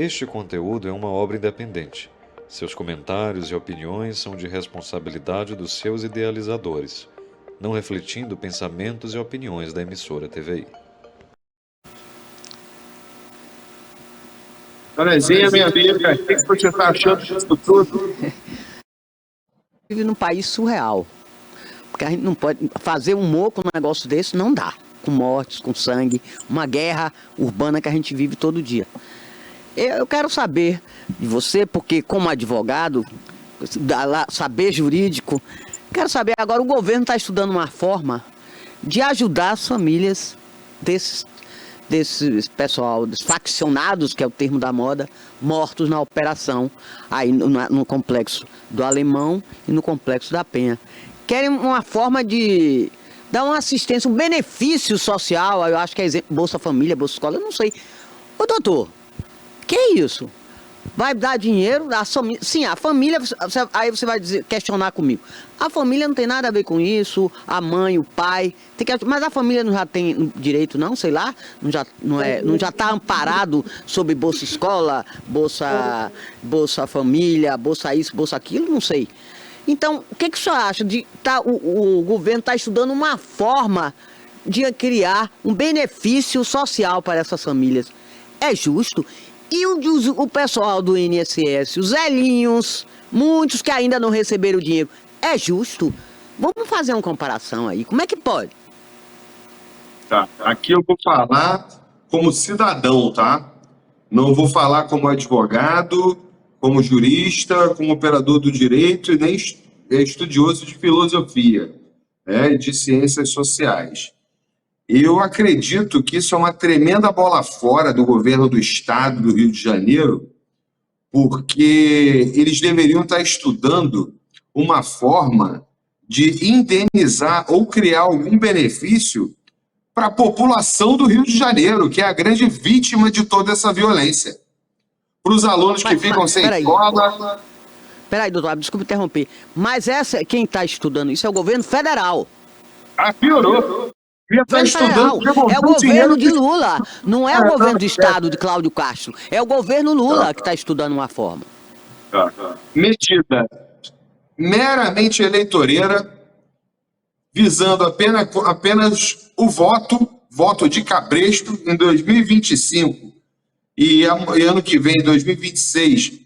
Este conteúdo é uma obra independente. Seus comentários e opiniões são de responsabilidade dos seus idealizadores, não refletindo pensamentos e opiniões da emissora TVI. Donazinha, minha amiga, o que você está achando disso tudo? Vive num país surreal. Porque a gente não pode fazer humor com um negócio desse, não dá. Com mortes, com sangue, uma guerra urbana que a gente vive todo dia. Eu quero saber de você, porque como advogado, saber jurídico, quero saber agora, o governo está estudando uma forma de ajudar as famílias desses pessoal, dos faccionados, que é o termo da moda, mortos na operação, aí no complexo do Alemão e no complexo da Penha. Querem uma forma de dar uma assistência, um benefício social, eu acho que é exemplo, Bolsa Família, Bolsa Escola, eu não sei. Ô doutor, que é isso? Vai dar dinheiro? Sim, a família, aí você vai questionar comigo. A família não tem nada a ver com isso, a mãe, o pai, mas a família não já tem direito não, sei lá, não já está amparado sobre Bolsa Escola, Bolsa Família, Bolsa isso, Bolsa aquilo, não sei. Então, o que o senhor acha de o governo está estudando uma forma de criar um benefício social para essas famílias? É justo? E o pessoal do INSS, os velhinhos, muitos que ainda não receberam o dinheiro, é justo? Vamos fazer uma comparação aí. Como é que pode? Tá, aqui eu vou falar como cidadão, tá? Não vou falar como advogado, como jurista, como operador do direito e nem estudioso de filosofia, né, de ciências sociais. Eu acredito que isso é uma tremenda bola fora do governo do estado do Rio de Janeiro, porque eles deveriam estar estudando uma forma de indenizar ou criar algum benefício para a população do Rio de Janeiro, que é a grande vítima de toda essa violência. Para os alunos que ficam sem escola... Peraí, doutor, desculpe interromper. Mas quem está estudando isso é o governo federal. Ah, piorou. Tá estudando, é o governo de Lula, não é o governo do estado de Cláudio Castro, é o governo Lula que está estudando uma forma. Medida meramente eleitoreira, visando apenas o voto de cabresto em 2025 e ano que vem, 2026,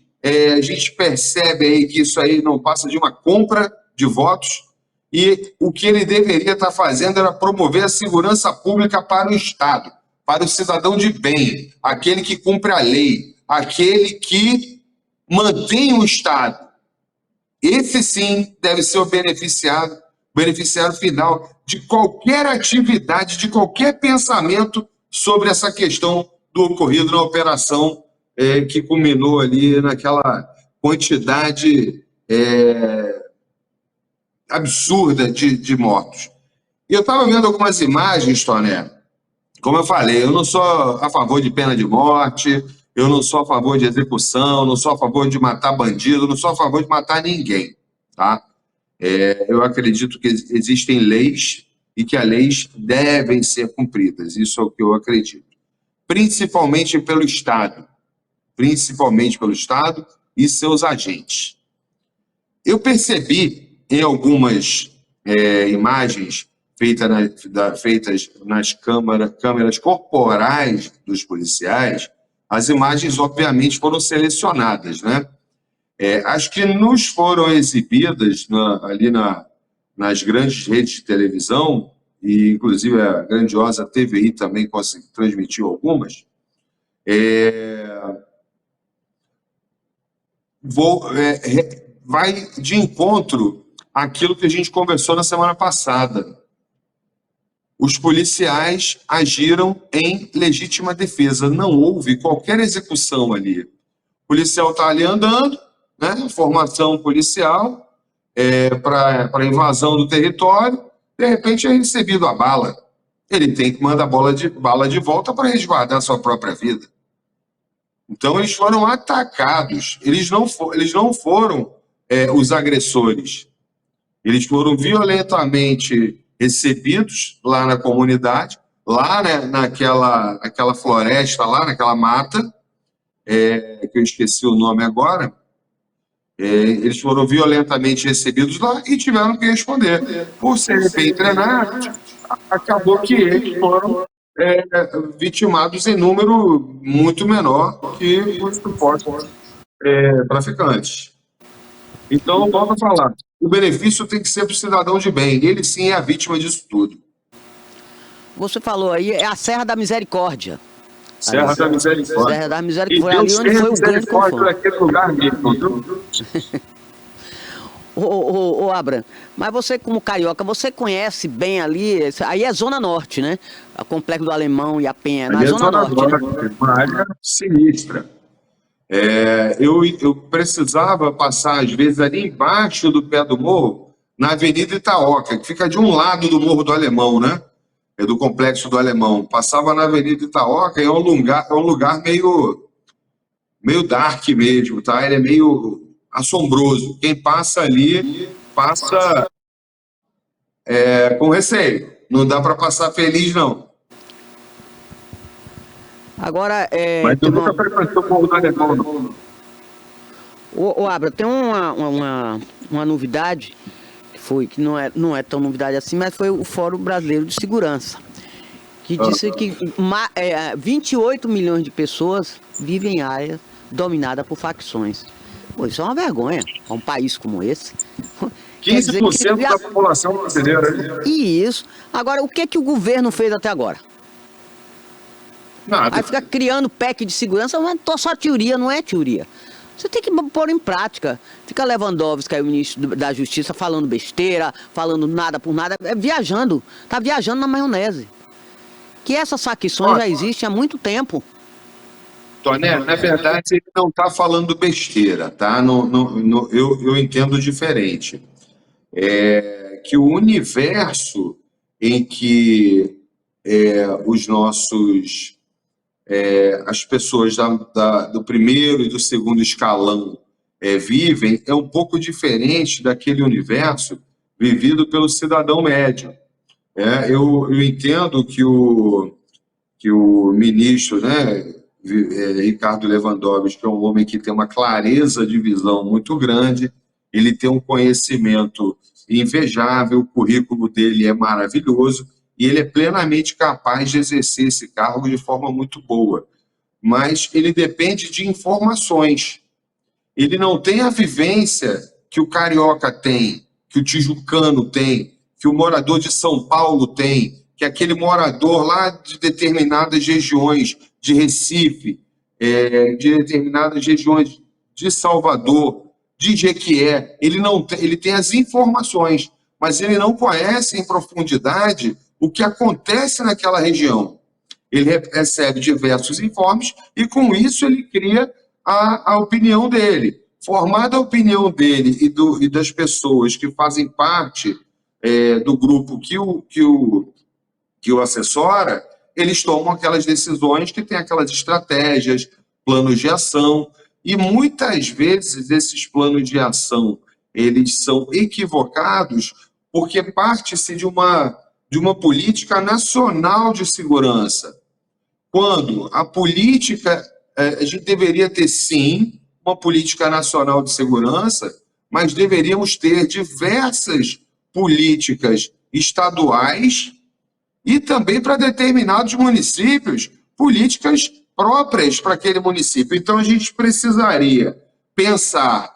a gente percebe aí que isso aí não passa de uma compra de votos. E o que ele deveria estar fazendo era promover a segurança pública para o Estado, para o cidadão de bem, aquele que cumpre a lei, aquele que mantém o Estado. Esse sim deve ser o beneficiário final de qualquer atividade, de qualquer pensamento sobre essa questão do ocorrido na operação que culminou ali naquela quantidade absurda de mortos. E eu estava vendo algumas imagens, Toné, como eu falei, eu não sou a favor de pena de morte, eu não sou a favor de execução, não sou a favor de matar bandido, não sou a favor de matar ninguém, tá? Eu acredito que existem leis e que as leis devem ser cumpridas, isso é o que eu acredito. Principalmente pelo Estado e seus agentes. Eu percebi em algumas imagens feitas nas câmeras corporais dos policiais, as imagens, obviamente, foram selecionadas, né? As que nos foram exibidas ali nas grandes redes de televisão, e inclusive a grandiosa TVI também transmitiu algumas, vai de encontro àquilo que a gente conversou na semana passada. Os policiais agiram em legítima defesa, não houve qualquer execução ali. O policial está ali andando, né, formação policial, para invasão do território, de repente é recebido a bala. Ele tem que mandar bala de volta para resguardar sua própria vida. Então, eles foram atacados, eles não foram os agressores. Eles foram violentamente recebidos lá na comunidade, lá, né, naquela floresta, lá naquela mata, que eu esqueci o nome agora, eles foram violentamente recebidos lá e tiveram que responder. Por serem bem treinados, acabou que eles foram vitimados em número muito menor que os supostos traficantes. Então, volto a falar, o benefício tem que ser para o cidadão de bem, ele sim é a vítima disso tudo. Você falou aí, é a Serra da Misericórdia. Serra da Misericórdia. Serra da E Misericórdia, ali Deus onde tem foi o grande misericórdia confronto. naquele lugar mesmo, viu? Ô, Abra, mas você como carioca, você conhece bem ali, aí é Zona Norte, né? O Complexo do Alemão e a Penha, na Ali é Zona Norte, né? uma área sinistra. Eu precisava passar, às vezes, ali embaixo do pé do morro, na Avenida Itaoca, que fica de um lado do Morro do Alemão, né? É do Complexo do Alemão. Passava na Avenida Itaoca e é um lugar meio dark mesmo, tá? Ele é meio assombroso. Quem passa ali, passa com receio. Não dá para passar feliz, não. Agora, Mas eu teve nunca frequentei o Morro do Alemão, não. Ô, Abra, tem uma novidade, que não é tão novidade assim, mas foi o Fórum Brasileiro de Segurança, que disse que 28 milhões de pessoas vivem em áreas dominadas por facções. Pô, isso é uma vergonha, para um país como esse. Quer dizer que 15% da população brasileira. Né? E isso. Agora, o que o governo fez até agora? Nada. Aí fica criando PEC de segurança, mas só teoria, não é teoria. Você tem que pôr em prática. Fica Lewandowski, aí, o ministro da Justiça, falando besteira, falando nada por nada, viajando. Tá viajando na maionese. Que essas facções já existem há muito tempo. Toné, na verdade, ele não está falando besteira, tá? Eu entendo diferente. Que o universo em que as pessoas do primeiro e do segundo escalão vivem é um pouco diferente daquele universo vivido pelo cidadão médio. Eu entendo que o ministro, né, Ricardo Lewandowski, que é um homem que tem uma clareza de visão muito grande, ele tem um conhecimento invejável, o currículo dele é maravilhoso e ele é plenamente capaz de exercer esse cargo de forma muito boa. Mas ele depende de informações. Ele não tem a vivência que o carioca tem, que o tijucano tem, que o morador de São Paulo tem, que aquele morador lá de determinadas regiões de Recife, de determinadas regiões de Salvador, de Jequié, ele tem as informações, mas ele não conhece em profundidade o que acontece naquela região. Ele recebe diversos informes e, com isso, ele cria a opinião dele. Formada a opinião dele e das pessoas que fazem parte do grupo que o assessora, eles tomam aquelas decisões que têm aquelas estratégias, planos de ação, e muitas vezes esses planos de ação eles são equivocados porque parte-se de uma política nacional de segurança. Quando a política, a gente deveria ter, sim, uma política nacional de segurança, mas deveríamos ter diversas políticas estaduais e também para determinados municípios, políticas próprias para aquele município. Então, a gente precisaria pensar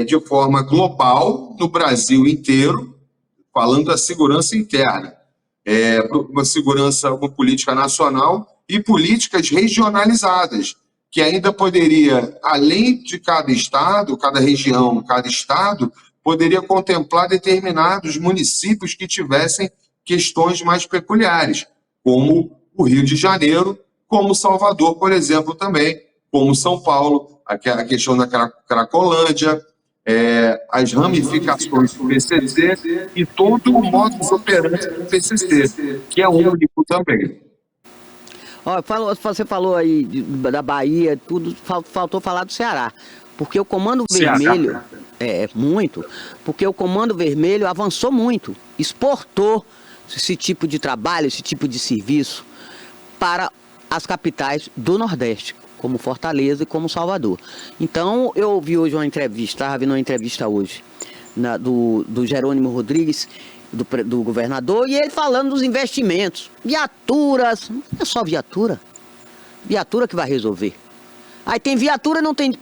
de forma global, no Brasil inteiro, falando da segurança interna, uma política nacional e políticas regionalizadas, que ainda poderia, além de cada estado, cada região, cada estado, poderia contemplar determinados municípios que tivessem questões mais peculiares, como o Rio de Janeiro, como Salvador, por exemplo, também, como São Paulo, a questão da Cracolândia, as ramificações do PCC e todo o modus operandi do PCC, que é único também. Você falou aí da Bahia, tudo, faltou falar do Ceará, porque o Comando Vermelho, porque o Comando Vermelho avançou muito, exportou esse tipo de trabalho, esse tipo de serviço para as capitais do Nordeste. como Fortaleza e como Salvador. Então, eu vi hoje uma entrevista, estava vendo uma entrevista hoje, do Jerônimo Rodrigues, do governador, e ele falando dos investimentos, viaturas, não é só viatura que vai resolver. Aí tem viatura, não tem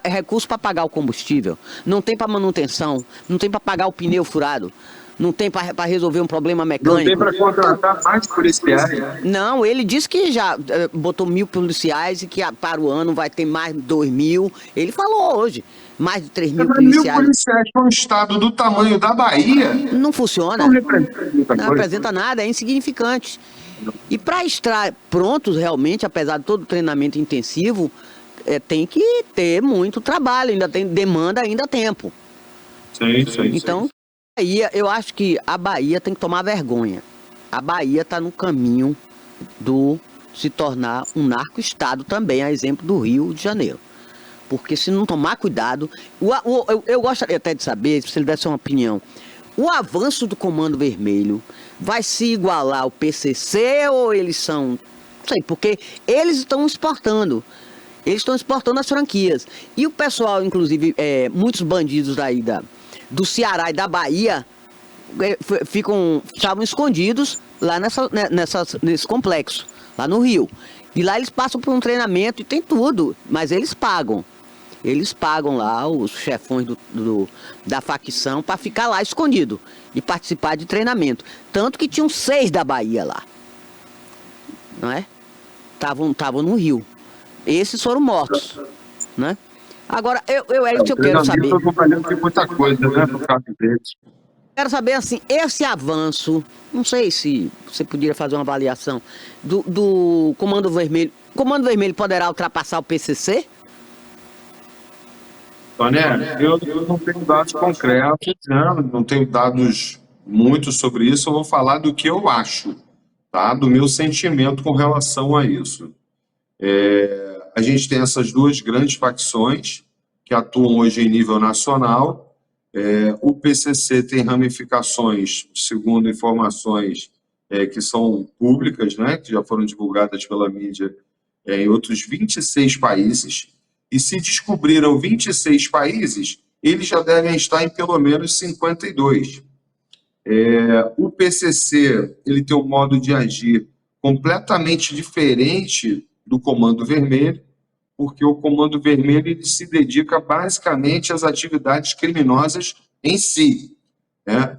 recurso para pagar o combustível, não tem para manutenção, não tem para pagar o pneu furado, não tem para resolver um problema mecânico. Não tem para contratar mais policiais. Não, ele disse que já botou 1.000 policiais e que para o ano vai ter mais 2.000. Ele falou hoje, mais de 3.000 policiais. 1.000 policiais para um estado do tamanho da Bahia. Não funciona. Não representa muita Não coisa. representa nada, é insignificante. E para estar prontos realmente, apesar de todo o treinamento intensivo, tem que ter muito trabalho, ainda tem demanda, ainda tempo. Sim. Então, eu acho que a Bahia tem que tomar vergonha. A Bahia está no caminho do se tornar um narco-estado também, a exemplo do Rio de Janeiro. Porque se não tomar cuidado... Eu gostaria até de saber, se ele desse uma opinião, o avanço do Comando Vermelho vai se igualar ao PCC ou eles são... Não sei, porque eles estão exportando. Eles estão exportando as franquias. E o pessoal, inclusive, muitos bandidos daí do Ceará e da Bahia estavam escondidos lá nesse complexo, lá no Rio. E lá eles passam por um treinamento e tem tudo, mas eles pagam. Eles pagam lá os chefões da facção para ficar lá escondido e participar de treinamento. Tanto que tinham 6 da Bahia lá. Não é? Estavam no Rio. Esses foram mortos, né? Agora, eu quero saber... Eu estou valendo de muita coisa, né, por causa deles. Quero saber, assim, esse avanço, não sei se você poderia fazer uma avaliação do Comando Vermelho. O Comando Vermelho poderá ultrapassar o PCC? Toné, eu não tenho dados concretos, né? Não tenho dados muito sobre isso, eu vou falar do que eu acho, tá? Do meu sentimento com relação a isso. A gente tem essas duas grandes facções que atuam hoje em nível nacional. O PCC tem ramificações, segundo informações que são públicas, né, que já foram divulgadas pela mídia, em outros 26 países. E se descobriram 26 países, eles já devem estar em pelo menos 52. O PCC ele tem um modo de agir completamente diferente do Comando Vermelho, porque o Comando Vermelho ele se dedica basicamente às atividades criminosas em si, né?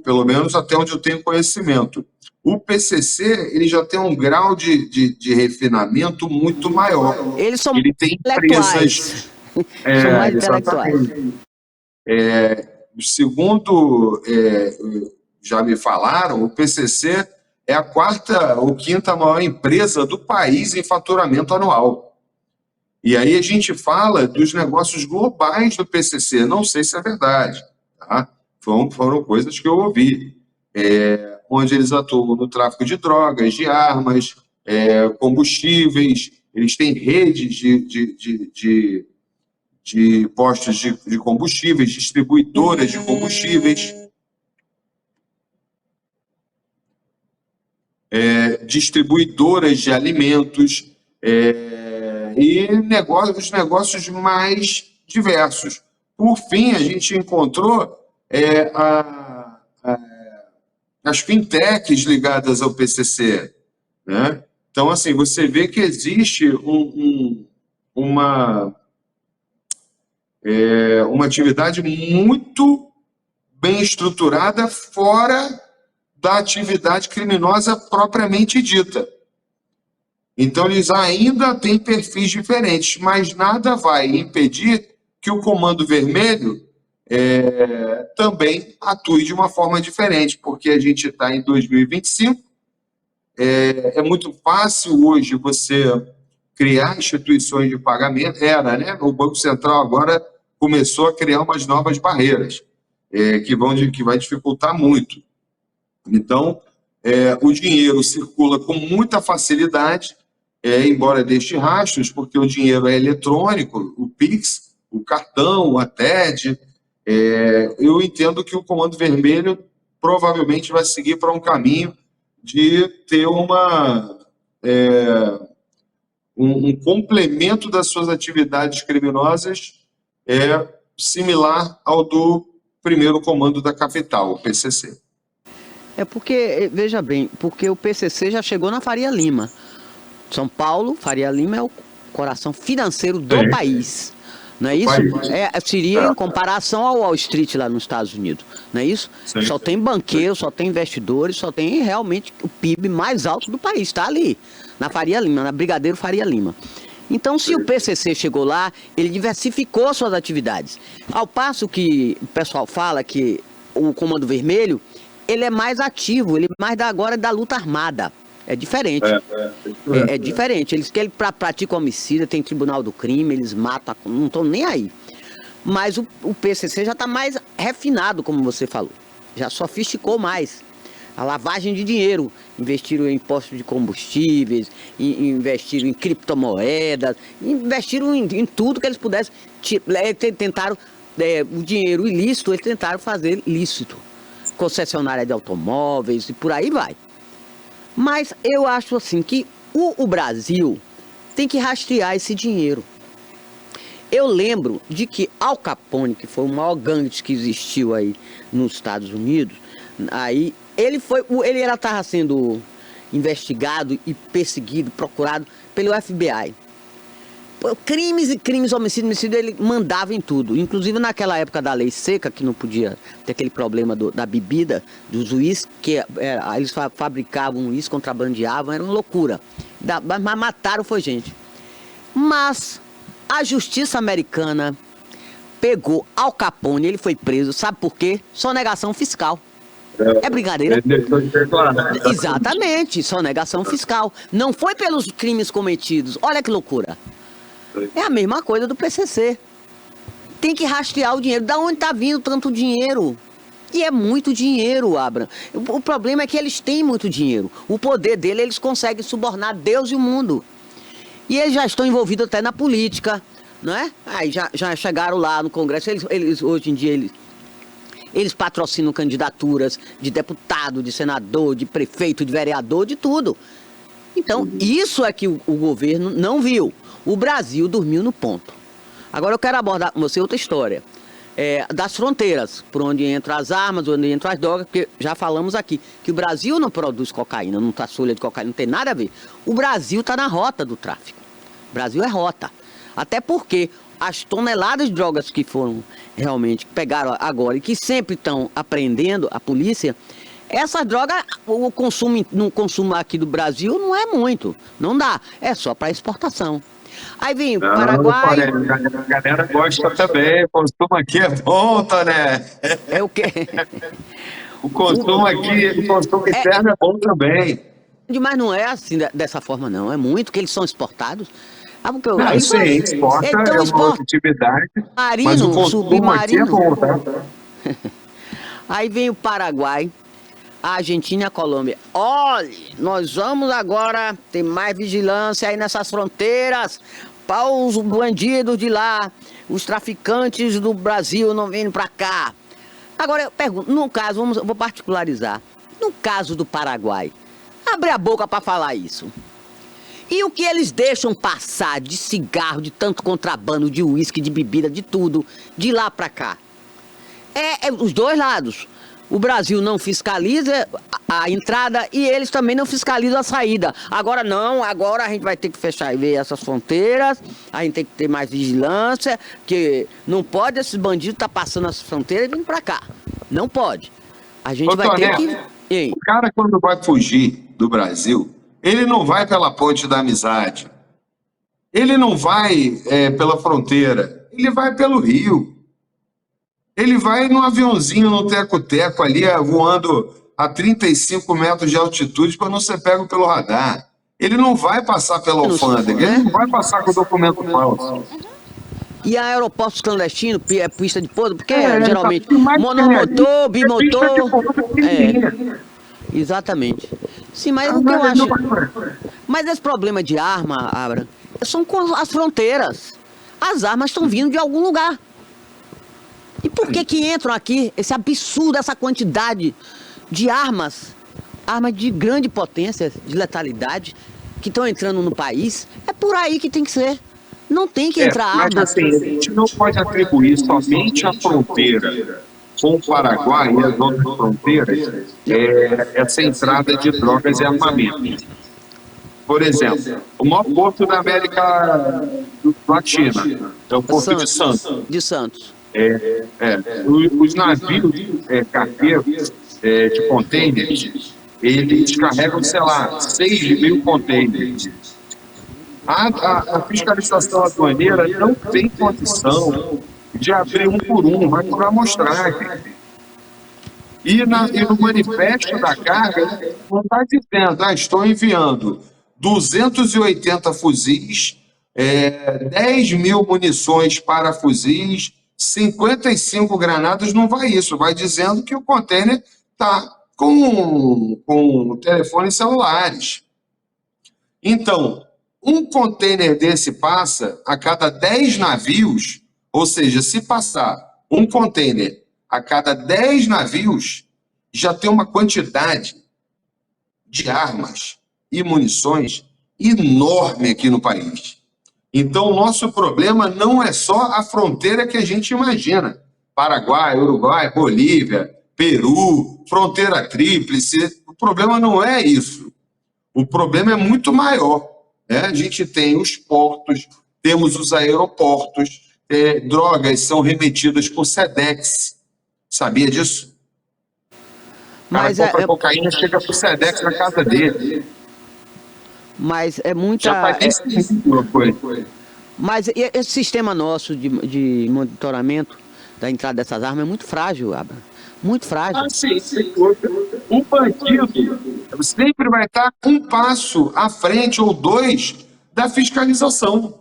Pelo menos até onde eu tenho conhecimento. O PCC ele já tem um grau de refinamento muito maior. Eles são Ele tem empresas... São mais intelectuais. Segundo já me falaram, o PCC é a 4ª ou 5ª maior empresa do país em faturamento anual. E aí a gente fala dos negócios globais do PCC, não sei se é verdade, tá? Foram coisas que eu ouvi, onde eles atuam no tráfico de drogas, de armas, combustíveis, eles têm redes de postos de combustíveis, distribuidoras de combustíveis, distribuidoras de alimentos, e os negócios mais diversos. Por fim, a gente encontrou as fintechs ligadas ao PCC, né? Então, assim, você vê que existe uma atividade muito bem estruturada fora da atividade criminosa propriamente dita. Então, eles ainda têm perfis diferentes, mas nada vai impedir que o Comando Vermelho também atue de uma forma diferente, porque a gente está em 2025, é muito fácil hoje você criar instituições de pagamento, né? O Banco Central agora começou a criar umas novas barreiras, que vai dificultar muito. Então, o dinheiro circula com muita facilidade, embora deixe rastros, porque o dinheiro é eletrônico, o Pix, o cartão, a TED. Eu entendo que o Comando Vermelho provavelmente vai seguir para um caminho de ter um complemento das suas atividades criminosas similar ao do primeiro comando da capital, o PCC. É porque, veja bem, porque o PCC já chegou na Faria Lima. São Paulo, Faria Lima é o coração financeiro do país. Não é isso? Seria em comparação ao Wall Street lá nos Estados Unidos. Não é isso? Sim. Só tem banqueiros, só tem investidores, só tem realmente o PIB mais alto do país. Está ali, na Faria Lima, na Brigadeiro Faria Lima. Então, se o PCC chegou lá, ele diversificou suas atividades. Ao passo que o pessoal fala que o Comando Vermelho, ele é mais ativo, ele mais agora é da luta armada. É diferente. É diferente. Eles querem praticam homicídio, tem tribunal do crime, eles matam, não estão nem aí. Mas o PCC já está mais refinado, como você falou. Já sofisticou mais. A lavagem de dinheiro. Investiram em impostos de combustíveis, investiram em criptomoedas, investiram em tudo que eles pudessem. Tentaram, o dinheiro ilícito, eles tentaram fazer lícito. Concessionária de automóveis e por aí vai. Mas eu acho assim que o Brasil tem que rastrear esse dinheiro. Eu lembro de que Al Capone, que foi o maior gangue que existiu aí nos Estados Unidos, aí ele estava sendo investigado e perseguido, procurado pelo FBI. Crimes e crimes, homicídio, ele mandava em tudo. Inclusive naquela época da lei seca, que não podia ter aquele problema da bebida, dos uísques, que eles fabricavam uísque, contrabandeavam, era uma loucura. Mas mataram foi gente. Mas a justiça americana pegou Al Capone, ele foi preso, sabe por quê? Sonegação fiscal. É brincadeira? Exatamente, sonegação fiscal. Não foi pelos crimes cometidos. Olha que loucura. É a mesma coisa do PCC. Tem que rastrear o dinheiro. Da onde está vindo tanto dinheiro? E é muito dinheiro, Abraham. O problema é que eles têm muito dinheiro. O poder dele, eles conseguem subornar Deus e o mundo. E eles já estão envolvidos até na política, não é? Aí já chegaram lá no Congresso. Hoje em dia, eles patrocinam candidaturas de deputado, de senador, de prefeito, de vereador, de tudo. Então, isso é que o governo não viu. O Brasil dormiu no ponto. Agora eu quero abordar com você outra história. Das fronteiras, por onde entram as armas, onde entram as drogas, porque já falamos aqui que o Brasil não produz cocaína, não está solha de cocaína, não tem nada a ver. O Brasil está na rota do tráfico. O Brasil é rota. Até porque as toneladas de drogas que foram realmente, que pegaram agora e que sempre estão apreendendo a polícia, essas drogas, no consumo aqui do Brasil não é muito, não dá, é só para exportação. Aí vem o Paraguai. A galera gosta também, o consumo aqui é bom, Toné. É o quê? O consumo aqui, o consumo interno é bom também. Mas não é assim, dessa forma não, é muito que eles são exportados. Sim, exporta é uma atividade, mas o consumo aqui é bom, tá? Aí vem o Paraguai, a Argentina e a Colômbia. Olha, nós vamos agora ter mais vigilância aí nessas fronteiras para os bandidos de lá, os traficantes do Brasil não vêm para cá. Agora eu pergunto, no caso, vou particularizar, no caso do Paraguai, abre a boca para falar isso. E o que eles deixam passar de cigarro, de tanto contrabando, de uísque, de bebida, de tudo, de lá para cá? É os dois lados. O Brasil não fiscaliza a entrada e eles também não fiscalizam a saída. Agora não, agora a gente vai ter que fechar e ver essas fronteiras, a gente tem que ter mais vigilância, que não pode esses bandidos estar passando as fronteiras e vindo para cá. Não pode. A gente vai ter que... O cara, quando vai fugir do Brasil, ele não vai pela ponte da amizade. Ele não vai pela fronteira. Ele vai pelo rio. Ele vai num aviãozinho, no teco-teco ali, voando a 35 metros de altitude para não ser pego pelo radar. Ele não vai passar pela alfândega, ele não vai passar com o documento falso. E a aeroportos clandestinos, pista de pouso, porque geralmente monomotor, bimotor... Exatamente. Sim, mas o que eu acho... Mas esse problema de arma, Abraham, são com as fronteiras. As armas estão vindo de algum lugar. E por que entram aqui esse absurdo, essa quantidade de armas de grande potência, de letalidade, que estão entrando no país, é por aí que tem que ser. Não tem que entrar mas armas. assim, a gente não pode atribuir somente a fronteira com o Paraguai e as outras fronteiras essa entrada de drogas e armamento. Por exemplo, o maior porto da América Latina é o Porto de Santos. De Santos. Os navios cargueiros de contêineres, eles carregam, sei lá, 6.000 contêineres. A fiscalização aduaneira não tem condição de abrir um por um, vai por amostragem. E no manifesto da carga, não está dizendo, estou enviando 280 fuzis, 10.000 munições para fuzis, 55 granadas, não vai isso. Vai dizendo que o contêiner está com telefones celulares. Então, um contêiner desse passa a cada 10 navios, ou seja, se passar um contêiner a cada 10 navios, já tem uma quantidade de armas e munições enorme aqui no país. Então, o nosso problema não é só a fronteira que a gente imagina. Paraguai, Uruguai, Bolívia, Peru, fronteira tríplice. O problema não é isso. O problema é muito maior. A gente tem os portos, temos os aeroportos, drogas são remetidas por SEDEX. Sabia disso? Mas compra cocaína, chega pro SEDEX na casa dele. Mas é muita... Já faz isso uma coisa. Mas esse sistema nosso de monitoramento da entrada dessas armas é muito frágil, Abra. Muito frágil. Sim. O bandido sempre vai estar um passo à frente ou dois da fiscalização.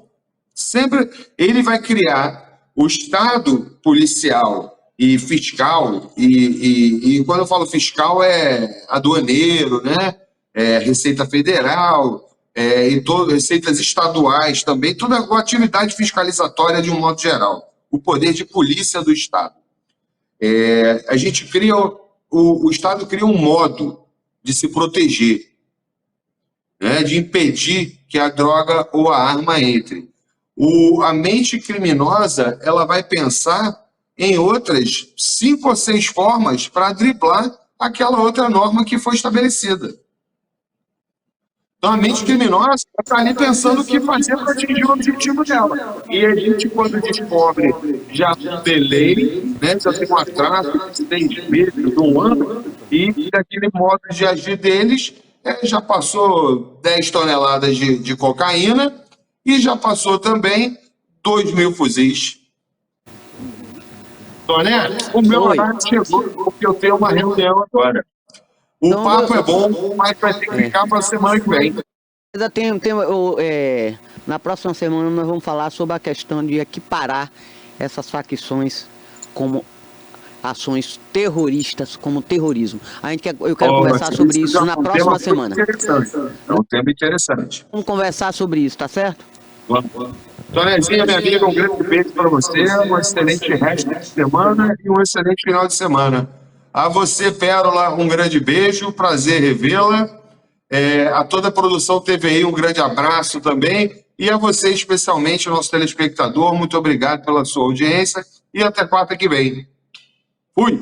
Sempre ele vai criar o Estado policial e fiscal, e quando eu falo fiscal é aduaneiro, né? Receita Federal, e receitas estaduais também, toda a atividade fiscalizatória de um modo geral, o poder de polícia do Estado. A gente cria, o Estado cria um modo de se proteger, né, de impedir que a droga ou a arma entre. A mente criminosa, ela vai pensar em outras 5 ou 6 formas para driblar aquela outra norma que foi estabelecida. Então, a mente criminosa está ali pensando o que fazer para atingir o objetivo dela. E a gente, quando descobre já tem lei, né, já tem um atraso de 6 meses, 1 ano, e daquele modo de agir deles, já passou 10 toneladas de cocaína e já passou também 2.000 fuzis. Toné, o meu horário chegou, porque eu tenho uma reunião agora. O papo é bom, mas vai ter que ficar para a semana que vem. Na próxima semana nós vamos falar sobre a questão de equiparar essas facções como ações terroristas, como terrorismo. Eu quero conversar sobre isso na próxima semana. É um tema interessante. Vamos conversar sobre isso, tá certo? Vamos. Tonezinha, minha amiga, um grande beijo para você, um excelente resto de semana e um excelente final de semana. A você, Pérola, um grande beijo, prazer revê-la. A toda a produção TVI, um grande abraço também. E a você, especialmente, nosso telespectador, muito obrigado pela sua audiência e até quarta que vem. Fui!